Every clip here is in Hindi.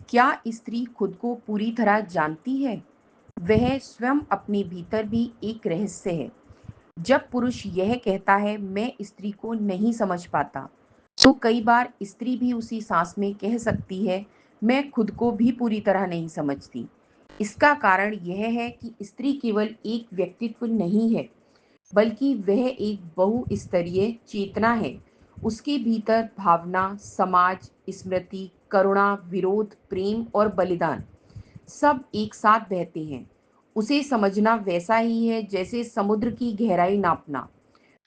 क्या स्त्री खुद को पूरी तरह जानती है? वह स्वयं अपने भीतर भी एक रहस्य है। जब पुरुष यह कहता है मैं स्त्री को नहीं समझ पाता, तो कई बार स्त्री भी उसी सांस में कह सकती है मैं खुद को भी पूरी तरह नहीं समझती। इसका कारण यह है कि स्त्री केवल एक व्यक्तित्व नहीं है, बल्कि वह एक बहुस्तरीय चेतना है। उसके भीतर भावना, समाज, स्मृति, करुणा, विरोध, प्रेम और बलिदान सब एक साथ बहते हैं। उसे समझना वैसा ही है जैसे समुद्र की गहराई नापना,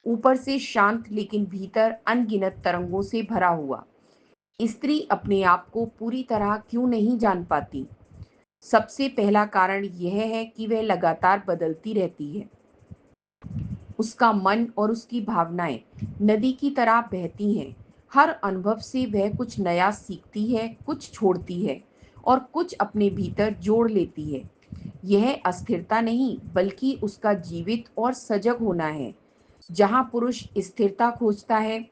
ऊपर से शांत लेकिन भीतर अनगिनत तरंगों से भरा हुआ। स्त्री अपने आप को पूरी तरह क्यों नहीं जान पाती? सबसे पहला कारण यह है कि वह लगातार बदलती रहती है। उसका मन और उसकी भावनाएं नदी की तरह बहती हैं। हर अनुभव से वह कुछ नया सीखती है, कुछ छोड़ती है और कुछ अपने भीतर जोड़ लेती है। यह अस्थिरता नहीं, बल्कि उसका जीवित और सजग होना है। जहाँ पुरुष स्थिरता खोजता है,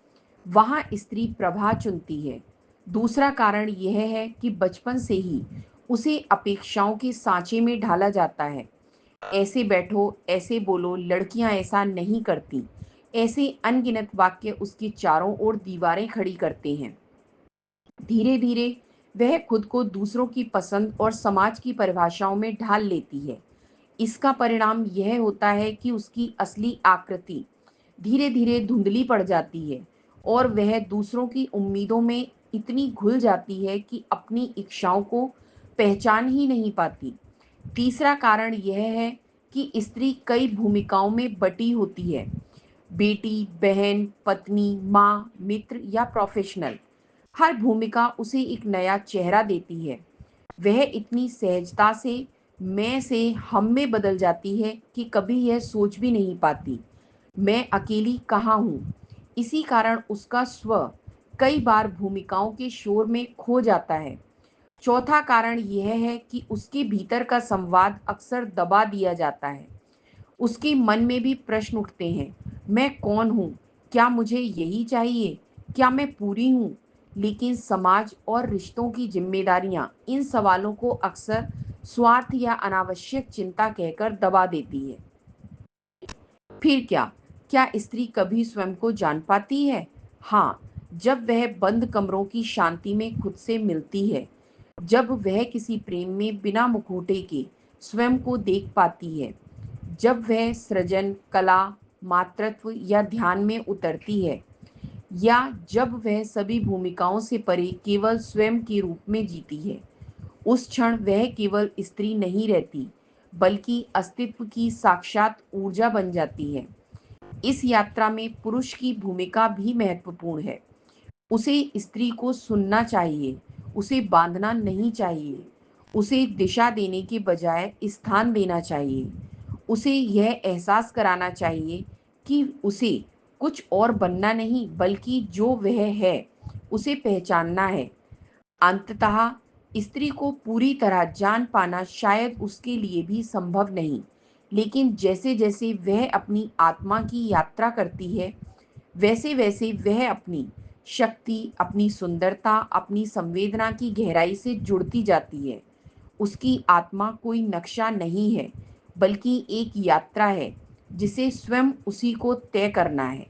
वहाँ स्त्री प्रवाह चुनती है। दूसरा कारण यह है कि बचपन से ही उसे अपेक्षाओं के सांचे में ढाला जाता है। ऐसे बैठो, ऐसे बोलो, लड़कियां ऐसा नहीं करती। ऐसे अनगिनत वाक्य उसके चारों ओर दीवारें खड़ी करते हैं। धीरे धीरे वह खुद को दूसरों की पसंद और समाज की परिभाषाओं में ढाल लेती है। इसका परिणाम यह होता है कि उसकी असली आकृति धीरे धीरे धुंधली पड़ जाती है और वह दूसरों की उम्मीदों में इतनी घुल जाती है कि अपनी इच्छाओं को पहचान ही नहीं पाती। तीसरा कारण यह है कि स्त्री कई भूमिकाओं में बटी होती है। बेटी, बहन, पत्नी, माँ, मित्र या प्रोफेशनल। हर भूमिका उसे एक नया चेहरा देती है। वह इतनी सहजता से मैं से हम में बदल जाती है कि कभी यह सोच भी नहीं पाती मैं अकेली कहाँ हूँ। इसी कारण उसका स्व कई बार भूमिकाओं के शोर में खो जाता है। चौथा कारण यह है कि उसके भीतर का संवाद अक्सर दबा दिया जाता है। उसके मन में भी प्रश्न उठते हैं, मैं कौन हूँ? क्या मुझे यही चाहिए? क्या मैं पूरी हूँ? लेकिन समाज और रिश्तों की जिम्मेदारियां इन सवालों को अक्सर स्वार्थ या अनावश्यक चिंता कहकर दबा देती है। फिर क्या स्त्री कभी स्वयं को जान पाती है? हाँ, जब वह बंद कमरों की शांति में खुद से मिलती है, जब वह किसी प्रेम में बिना मुखौटे के स्वयं को देख पाती है, जब वह सृजन, कला, मातृत्व या ध्यान में उतरती है, या जब वह सभी भूमिकाओं से परे केवल स्वयं के रूप में जीती है, उस क्षण वह केवल स्त्री नहीं रहती, बल्कि अस्तित्व की साक्षात ऊर्जा बन जाती है। इस यात्रा में पुरुष की भूमिका भी महत्वपूर्ण है। उसे स्त्री को सुनना चाहिए, उसे बांधना नहीं चाहिए, उसे दिशा देने के बजाय स्थान देना चाहिए। उसे यह एहसास कराना चाहिए कि उसे कुछ और बनना नहीं, बल्कि जो वह है उसे पहचानना है। अंततः स्त्री को पूरी तरह जान पाना शायद उसके लिए भी संभव नहीं, लेकिन जैसे जैसे वह अपनी आत्मा की यात्रा करती है, वैसे वैसे वह अपनी शक्ति, अपनी सुंदरता, अपनी संवेदना की गहराई से जुड़ती जाती है। उसकी आत्मा कोई नक्शा नहीं है, बल्कि एक यात्रा है जिसे स्वयं उसी को तय करना है।